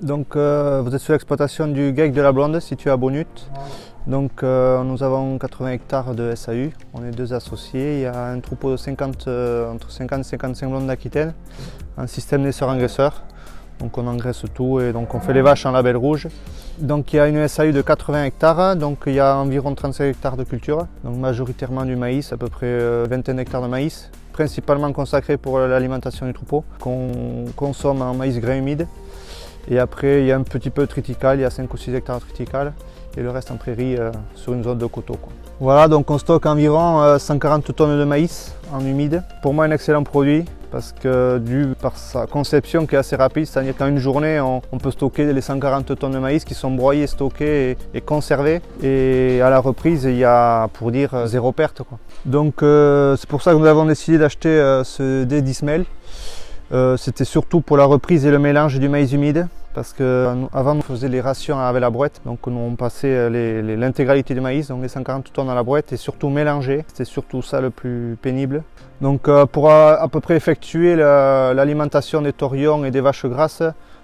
Donc vous êtes sur l'exploitation du GEC de la Blonde situé à Bonnut. Donc nous avons 80 hectares de SAU, on est deux associés, il y a un troupeau de 50, entre 50 et 55 blondes d'Aquitaine, un système naisseur-engraisseur. Donc on engraisse tout et donc on fait les vaches en label rouge. Donc il y a une SAU de 80 hectares, donc il y a environ 35 hectares de culture, donc majoritairement du maïs, à peu près 21 hectares de maïs, principalement consacrés pour l'alimentation du troupeau, qu'on consomme en maïs grain humide. Et après il y a un petit peu de triticale, il y a 5 ou 6 hectares de triticale et le reste en prairie sur une zone de coteaux. Voilà, donc on stocke environ 140 tonnes de maïs en humide. Pour moi un excellent produit parce que dû par sa conception qui est assez rapide, c'est-à-dire qu'en une journée on peut stocker les 140 tonnes de maïs qui sont broyés, stockés et conservés. Et à la reprise il y a pour dire zéro perte. Donc c'est pour ça que nous avons décidé d'acheter ce D10 c'était surtout pour la reprise et le mélange du maïs humide. Parce qu'avant nous faisions les rations avec la brouette, donc nous on passait l'intégralité du maïs, donc les 140 tonnes à la brouette et surtout mélangé, c'était surtout ça le plus pénible. Donc pour à peu près effectuer l'alimentation des taurions et des vaches grasses,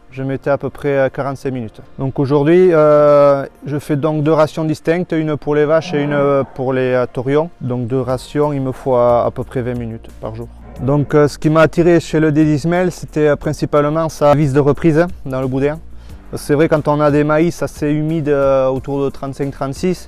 je mettais à peu près 45 minutes. Donc aujourd'hui je fais donc deux rations distinctes, une pour les vaches et une pour les taurions. Donc deux rations, il me faut à peu près 20 minutes par jour. Donc ce qui m'a attiré chez le D10 c'était principalement sa vis de reprise dans le boudin. C'est vrai quand on a des maïs assez humides autour de 35-36,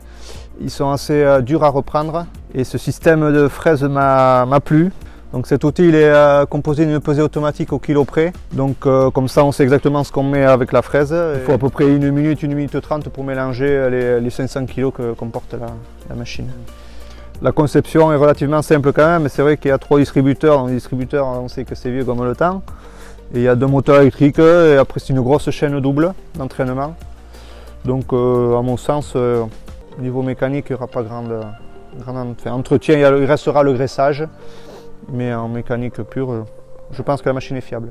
ils sont assez durs à reprendre et ce système de fraise m'a plu. Donc cet outil il est composé d'une pesée automatique au kilo près, donc comme ça on sait exactement ce qu'on met avec la fraise. Il faut à peu près 1 minute 30 pour mélanger les 500 kg que comporte la machine. La conception est relativement simple quand même, mais c'est vrai qu'il y a 3 distributeurs. Dans les distributeurs, on sait que c'est vieux comme le temps. Et il y a 2 moteurs électriques et après c'est une grosse chaîne double d'entraînement. Donc à mon sens, au niveau mécanique, il n'y aura pas grand entretien. Il restera le graissage, mais en mécanique pure, je pense que la machine est fiable.